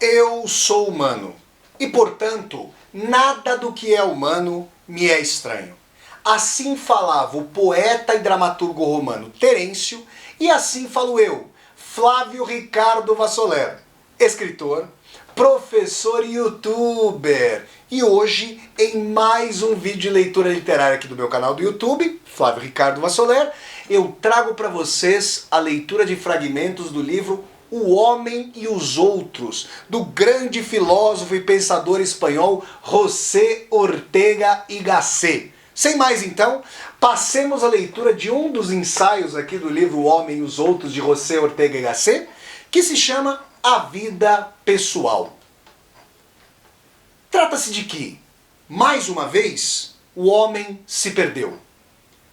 Eu sou humano e, portanto, nada do que é humano me é estranho. Assim falava o poeta e dramaturgo romano Terêncio, e assim falo eu, Flávio Ricardo Vassoler, escritor, professor e youtuber. E hoje, em mais um vídeo de leitura literária aqui do meu canal do YouTube, Flávio Ricardo Vassoler, eu trago para vocês a leitura de fragmentos do livro O Homem e os Outros, do grande filósofo e pensador espanhol José Ortega y Gasset. Sem mais então, passemos à leitura de um dos ensaios aqui do livro O Homem e os Outros de José Ortega y Gasset, que se chama A Vida Pessoal. Trata-se de que, mais uma vez, o homem se perdeu.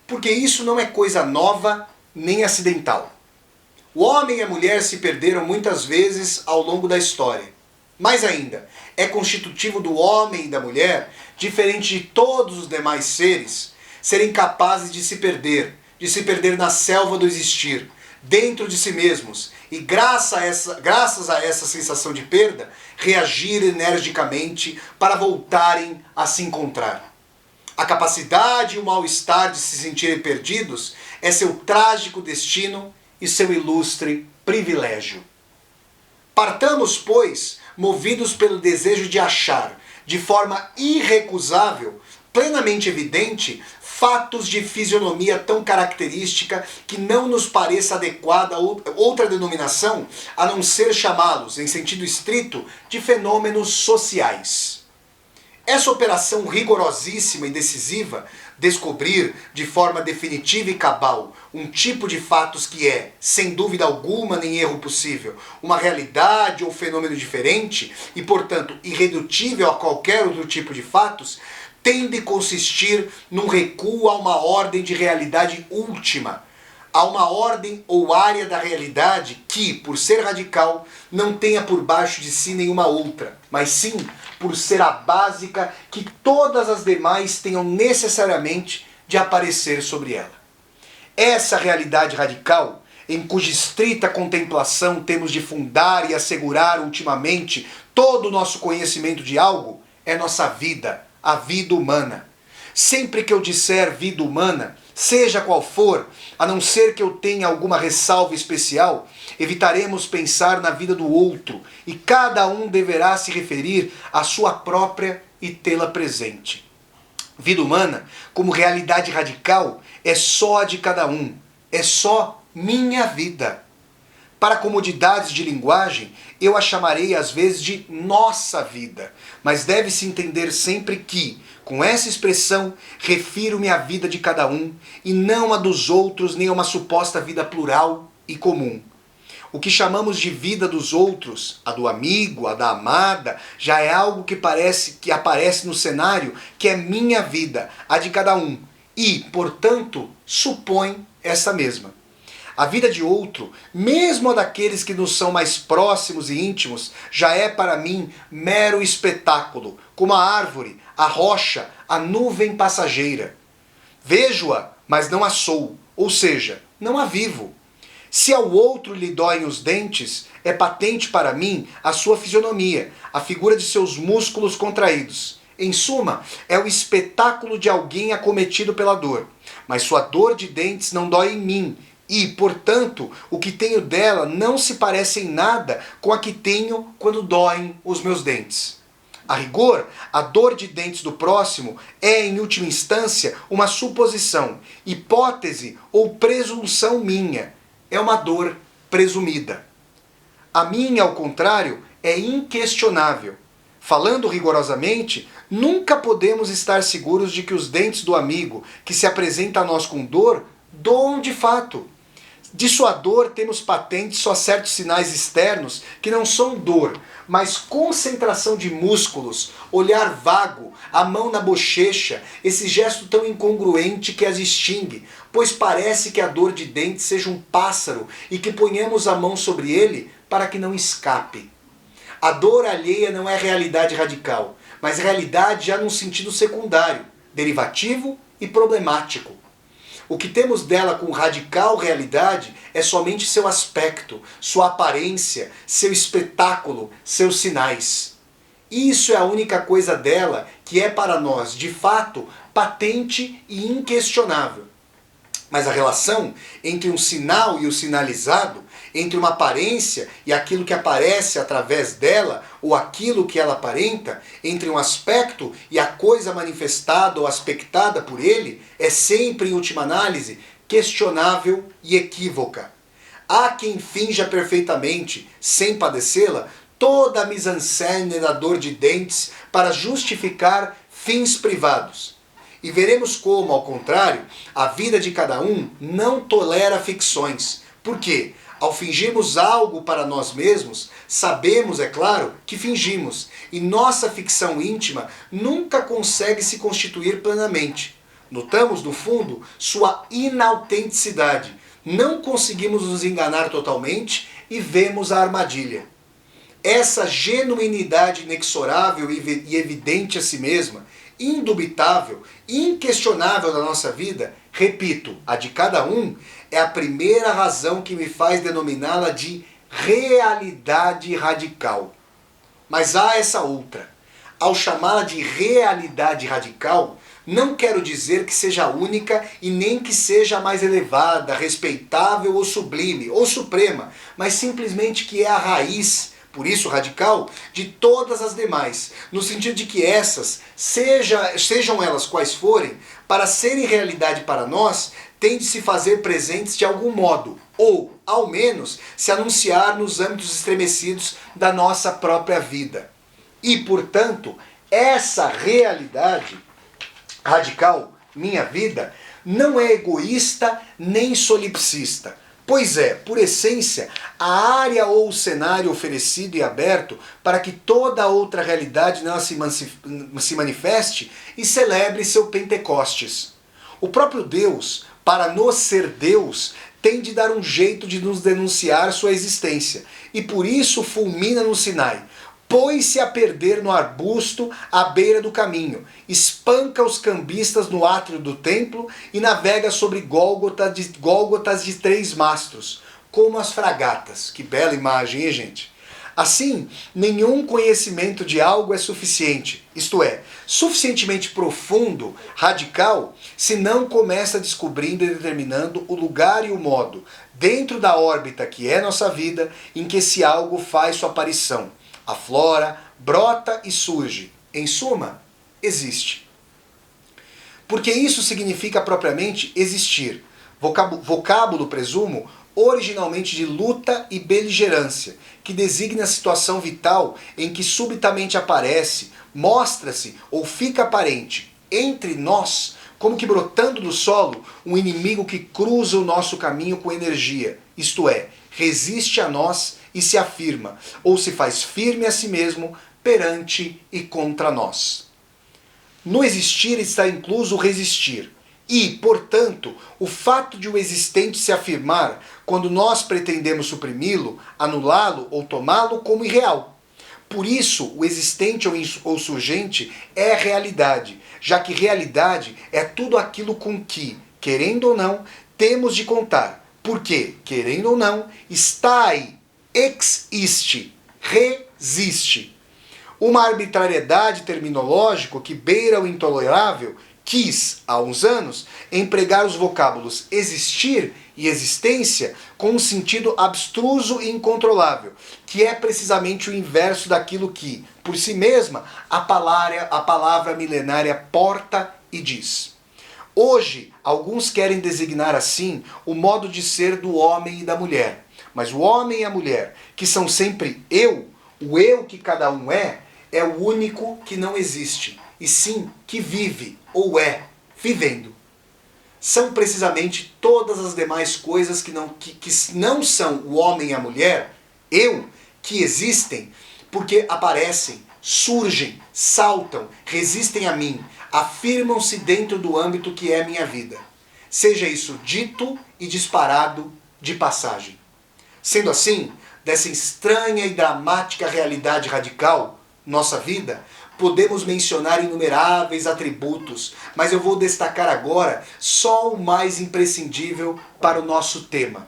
Porque isso não é coisa nova nem acidental. O homem e a mulher se perderam muitas vezes ao longo da história. Mais ainda, é constitutivo do homem e da mulher, diferente de todos os demais seres, serem capazes de se perder na selva do existir, dentro de si mesmos, e graças a essa sensação de perda, reagir energicamente para voltarem a se encontrar. A capacidade e o mal-estar de se sentirem perdidos é seu trágico destino e seu ilustre privilégio. Partamos, pois, movidos pelo desejo de achar, de forma irrecusável, plenamente evidente, fatos de fisionomia tão característica que não nos pareça adequada outra denominação a não ser chamá-los, em sentido estrito, de fenômenos sociais. Essa operação rigorosíssima e decisiva, descobrir de forma definitiva e cabal um tipo de fatos que é, sem dúvida alguma nem erro possível, uma realidade ou fenômeno diferente e, portanto, irredutível a qualquer outro tipo de fatos, tende a consistir num recuo a uma ordem de realidade última, a uma ordem ou área da realidade que, por ser radical, não tenha por baixo de si nenhuma outra, mas sim por ser a básica que todas as demais tenham necessariamente de aparecer sobre ela. Essa realidade radical, em cuja estrita contemplação temos de fundar e assegurar ultimamente todo o nosso conhecimento de algo, é nossa vida, a vida humana. Sempre que eu disser vida humana, seja qual for, a não ser que eu tenha alguma ressalva especial, evitaremos pensar na vida do outro e cada um deverá se referir à sua própria e tê-la presente. Vida humana, como realidade radical, é só a de cada um, é só minha vida. Para comodidades de linguagem, eu a chamarei às vezes de nossa vida, mas deve-se entender sempre que, com essa expressão, refiro-me à vida de cada um e não a dos outros nem a uma suposta vida plural e comum. O que chamamos de vida dos outros, a do amigo, a da amada, já é algo que aparece no cenário que é minha vida, a de cada um, e, portanto, supõe essa mesma. A vida de outro, mesmo a daqueles que nos são mais próximos e íntimos, já é para mim mero espetáculo, como a árvore, a rocha, a nuvem passageira. Vejo-a, mas não a sou, ou seja, não a vivo. Se ao outro lhe doem os dentes, é patente para mim a sua fisionomia, a figura de seus músculos contraídos. Em suma, é o espetáculo de alguém acometido pela dor. Mas sua dor de dentes não dói em mim, e, portanto, o que tenho dela não se parece em nada com a que tenho quando doem os meus dentes. A rigor, a dor de dentes do próximo é, em última instância, uma suposição, hipótese ou presunção minha. É uma dor presumida. A minha, ao contrário, é inquestionável. Falando rigorosamente, nunca podemos estar seguros de que os dentes do amigo que se apresenta a nós com dor doam de fato. De sua dor temos patentes só certos sinais externos que não são dor, mas concentração de músculos, olhar vago, a mão na bochecha, esse gesto tão incongruente que as extingue, pois parece que a dor de dente seja um pássaro e que ponhamos a mão sobre ele para que não escape. A dor alheia não é realidade radical, mas realidade já num sentido secundário, derivativo e problemático. O que temos dela com radical realidade é somente seu aspecto, sua aparência, seu espetáculo, seus sinais. Isso é a única coisa dela que é para nós, de fato, patente e inquestionável. Mas a relação entre um sinal e o sinalizado, entre uma aparência e aquilo que aparece através dela, ou aquilo que ela aparenta, entre um aspecto e a coisa manifestada ou aspectada por ele, é sempre, em última análise, questionável e equívoca. Há quem finja perfeitamente, sem padecê-la, toda a mise-en-scène da dor de dentes para justificar fins privados. E veremos como, ao contrário, a vida de cada um não tolera ficções. Por quê? Ao fingirmos algo para nós mesmos, sabemos, é claro, que fingimos, e nossa ficção íntima nunca consegue se constituir plenamente. Notamos, no fundo, sua inautenticidade. Não conseguimos nos enganar totalmente e vemos a armadilha. Essa genuinidade inexorável e evidente a si mesma, indubitável, inquestionável da nossa vida, repito, a de cada um, é a primeira razão que me faz denominá-la de realidade radical. Mas há essa outra. Ao chamá-la de realidade radical, não quero dizer que seja única e nem que seja mais elevada, respeitável ou sublime ou suprema, mas simplesmente que é a raiz, por isso radical, de todas as demais, no sentido de que essas, sejam elas quais forem, para serem realidade para nós, têm de se fazer presentes de algum modo, ou, ao menos, se anunciar nos âmbitos estremecidos da nossa própria vida. E, portanto, essa realidade radical, minha vida, não é egoísta nem solipsista. Pois é, por essência, a área ou o cenário oferecido e aberto para que toda outra realidade nela se manifeste e celebre seu Pentecostes. O próprio Deus, para nos ser Deus, tem de dar um jeito de nos denunciar sua existência, e por isso fulmina no Sinai. Pôs-se a perder no arbusto à beira do caminho, espanca os cambistas no átrio do templo e navega sobre gólgotas de 3 mastros, como as fragatas. Que bela imagem, hein, gente? Assim, nenhum conhecimento de algo é suficiente, isto é, suficientemente profundo, radical, se não começa descobrindo e determinando o lugar e o modo, dentro da órbita que é nossa vida, em que esse algo faz sua aparição. Aflora, brota e surge. Em suma, existe. Porque isso significa propriamente existir. Vocábulo, presumo, originalmente de luta e beligerância, que designa a situação vital em que subitamente aparece, mostra-se ou fica aparente entre nós, como que brotando do solo, um inimigo que cruza o nosso caminho com energia, isto é, resiste a nós e se afirma, ou se faz firme a si mesmo perante e contra nós. No existir está incluso o resistir, e, portanto, o fato de o existente se afirmar quando nós pretendemos suprimi-lo, anulá-lo ou tomá-lo como irreal. Por isso, o existente ou surgente é realidade, já que realidade é tudo aquilo com que, querendo ou não, temos de contar, porque, querendo ou não, está aí, existe, resiste. Uma arbitrariedade terminológica que beira o intolerável quis, há uns anos, empregar os vocábulos existir e existência com um sentido abstruso e incontrolável, que é precisamente o inverso daquilo que, por si mesma, a palavra milenária porta e diz. Hoje, alguns querem designar assim o modo de ser do homem e da mulher. Mas o homem e a mulher, que são sempre eu, o eu que cada um é o único que não existe, e sim que vive, ou é, vivendo. São precisamente todas as demais coisas que não são o homem e a mulher, eu, que existem, porque aparecem, surgem, saltam, resistem a mim, afirmam-se dentro do âmbito que é minha vida. Seja isso dito e disparado de passagem. Sendo assim, dessa estranha e dramática realidade radical, nossa vida, Podemos mencionar inumeráveis atributos, mas eu vou destacar agora só o mais imprescindível para o nosso tema.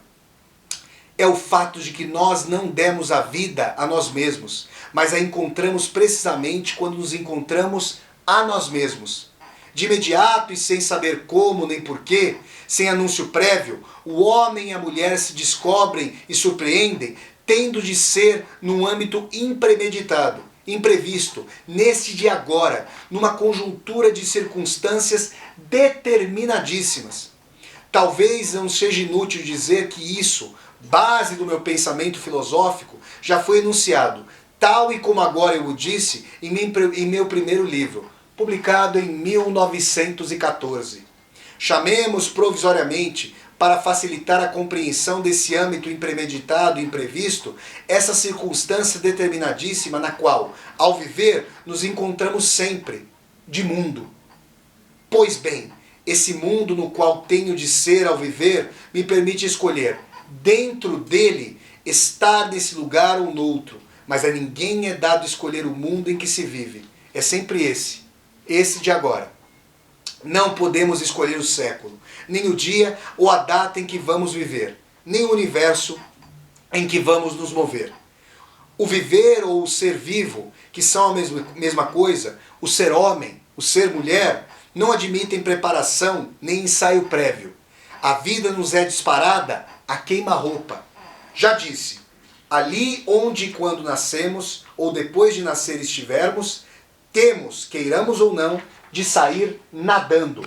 É o fato de que nós não demos a vida a nós mesmos, mas a encontramos precisamente quando nos encontramos a nós mesmos. De imediato e sem saber como nem porquê, sem anúncio prévio, o homem e a mulher se descobrem e surpreendem, tendo de ser num âmbito impremeditado, imprevisto, neste de agora, numa conjuntura de circunstâncias determinadíssimas. Talvez não seja inútil dizer que isso, base do meu pensamento filosófico, já foi enunciado, tal e como agora eu o disse em meu primeiro livro, publicado em 1914. Chamemos provisoriamente, para facilitar a compreensão desse âmbito impremeditado e imprevisto, essa circunstância determinadíssima na qual, ao viver, nos encontramos sempre, de mundo. Pois bem, esse mundo no qual tenho de ser ao viver, me permite escolher, dentro dele, estar nesse lugar ou noutro, mas a ninguém é dado escolher o mundo em que se vive. É sempre esse de agora. Não podemos escolher o século, nem o dia ou a data em que vamos viver, nem o universo em que vamos nos mover. O viver ou o ser vivo, que são a mesma coisa, o ser homem, o ser mulher, não admitem preparação nem ensaio prévio. A vida nos é disparada a queima-roupa. Já disse, ali onde e quando nascemos, ou depois de nascer estivermos, temos, queiramos ou não, de sair nadando.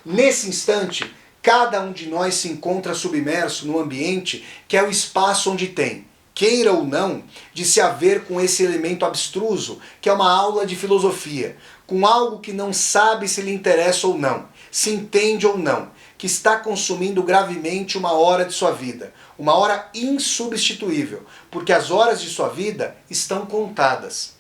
Nesse instante, cada um de nós se encontra submerso no ambiente que é o espaço onde tem, queira ou não, de se haver com esse elemento abstruso, que é uma aula de filosofia, com algo que não sabe se lhe interessa ou não, se entende ou não, que está consumindo gravemente uma hora de sua vida, uma hora insubstituível, porque as horas de sua vida estão contadas.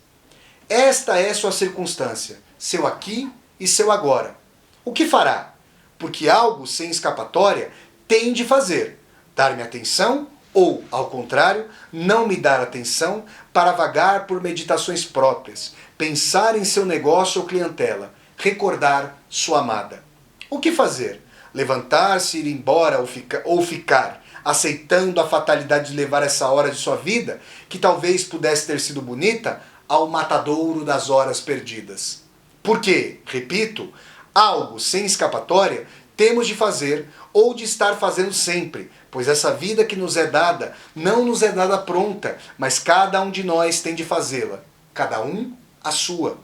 Esta é sua circunstância, seu aqui e seu agora. O que fará? Porque algo sem escapatória tem de fazer. Dar-me atenção ou, ao contrário, não me dar atenção para vagar por meditações próprias, pensar em seu negócio ou clientela, recordar sua amada. O que fazer? Levantar-se, ir embora ou ficar, aceitando a fatalidade de levar essa hora de sua vida, que talvez pudesse ter sido bonita, ao matadouro das horas perdidas. Porque, repito, algo sem escapatória temos de fazer ou de estar fazendo sempre, pois essa vida que nos é dada não nos é dada pronta, mas cada um de nós tem de fazê-la, cada um a sua.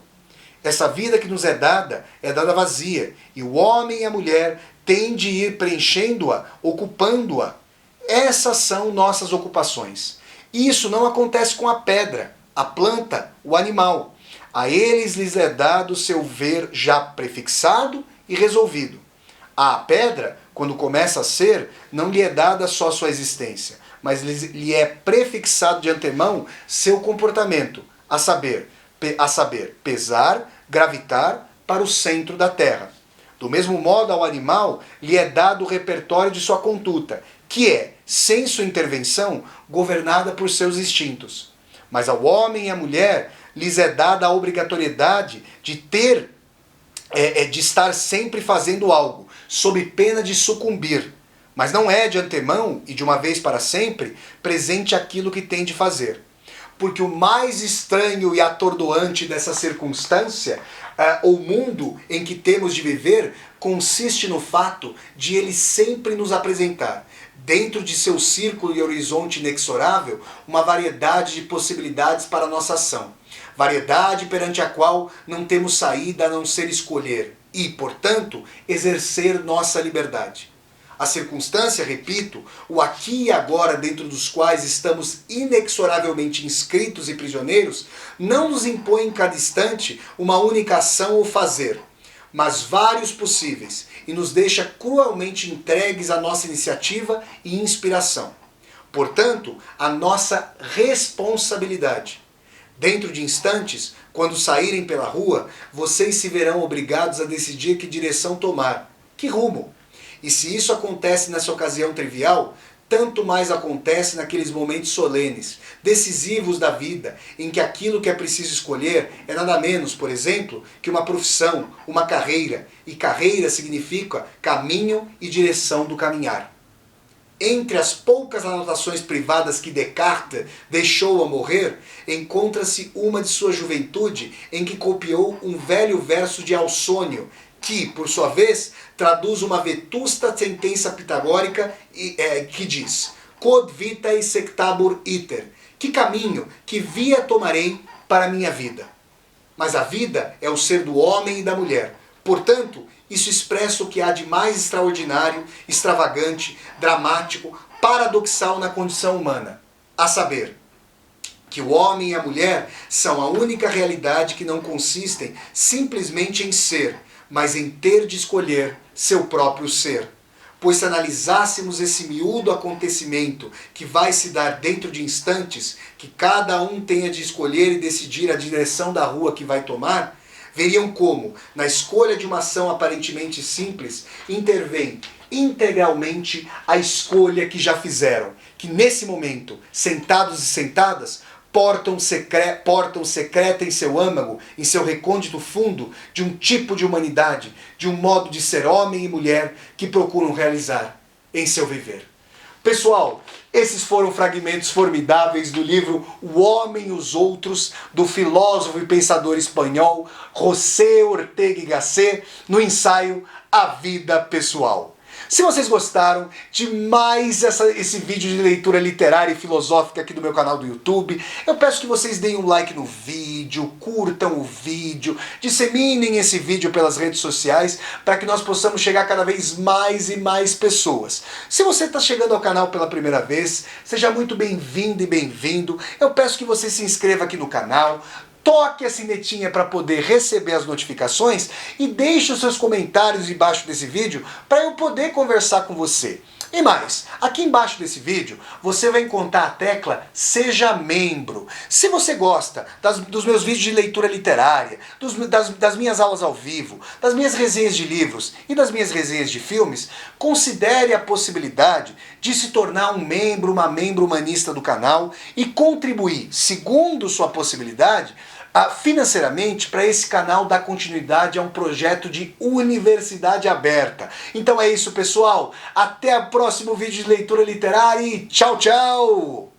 Essa vida que nos é dada vazia, e o homem e a mulher têm de ir preenchendo-a, ocupando-a. Essas são nossas ocupações. Isso não acontece com a pedra, a planta, o animal. A eles lhes é dado seu ver já prefixado e resolvido. À pedra, quando começa a ser, não lhe é dada só sua existência, mas lhe é prefixado de antemão seu comportamento, a saber, pesar, gravitar para o centro da terra. Do mesmo modo, ao animal lhe é dado o repertório de sua conduta, que é, sem sua intervenção, governada por seus instintos. Mas ao homem e à mulher lhes é dada a obrigatoriedade de de estar sempre fazendo algo, sob pena de sucumbir. Mas não é de antemão e de uma vez para sempre presente aquilo que tem de fazer. Porque o mais estranho e atordoante dessa circunstância, o mundo em que temos de viver, consiste no fato de ele sempre nos apresentar, dentro de seu círculo e horizonte inexorável, uma variedade de possibilidades para a nossa ação. Variedade perante a qual não temos saída a não ser escolher e, portanto, exercer nossa liberdade. A circunstância, repito, o aqui e agora dentro dos quais estamos inexoravelmente inscritos e prisioneiros, não nos impõe em cada instante uma única ação ou fazer, mas vários possíveis, e nos deixa cruelmente entregues à nossa iniciativa e inspiração. Portanto, a nossa responsabilidade. Dentro de instantes, quando saírem pela rua, vocês se verão obrigados a decidir que direção tomar, que rumo. E se isso acontece nessa ocasião trivial, tanto mais acontece naqueles momentos solenes, decisivos da vida, em que aquilo que é preciso escolher é nada menos, por exemplo, que uma profissão, uma carreira, e carreira significa caminho e direção do caminhar. Entre as poucas anotações privadas que Descartes deixou ao morrer, encontra-se uma de sua juventude em que copiou um velho verso de Ausônio, que, por sua vez, traduz uma vetusta sentença pitagórica que diz: Quod vitae sectabur iter, que caminho, que via tomarei para a minha vida. Mas a vida é o ser do homem e da mulher. Portanto, isso expressa o que há de mais extraordinário, extravagante, dramático, paradoxal na condição humana, a saber, que o homem e a mulher são a única realidade que não consistem simplesmente em ser, mas em ter de escolher seu próprio ser. Pois se analisássemos esse miúdo acontecimento que vai se dar dentro de instantes, que cada um tenha de escolher e decidir a direção da rua que vai tomar, veriam como, na escolha de uma ação aparentemente simples, intervém integralmente a escolha que já fizeram, que nesse momento, sentados e sentadas, portam secreta em seu âmago, em seu recôndito fundo, de um tipo de humanidade, de um modo de ser homem e mulher que procuram realizar em seu viver. Pessoal, esses foram fragmentos formidáveis do livro O Homem e os Outros, do filósofo e pensador espanhol José Ortega y Gasset, no ensaio A Vida Pessoal. Se vocês gostaram de mais esse vídeo de leitura literária e filosófica aqui do meu canal do YouTube, eu peço que vocês deem um like no vídeo, curtam o vídeo, disseminem esse vídeo pelas redes sociais para que nós possamos chegar cada vez mais e mais pessoas. Se você está chegando ao canal pela primeira vez, seja muito bem-vindo e bem-vindo. Eu peço que você se inscreva aqui no canal, toque a sinetinha para poder receber as notificações e deixe os seus comentários embaixo desse vídeo para eu poder conversar com você. E mais, aqui embaixo desse vídeo você vai encontrar a tecla Seja Membro. Se você gosta dos meus vídeos de leitura literária, das minhas aulas ao vivo, das minhas resenhas de livros e das minhas resenhas de filmes, considere a possibilidade de se tornar um membro, uma membro humanista do canal e contribuir, segundo sua possibilidade, financeiramente para esse canal dar continuidade a um projeto de universidade aberta. Então é isso, pessoal. Até o próximo vídeo de leitura literária e tchau, tchau!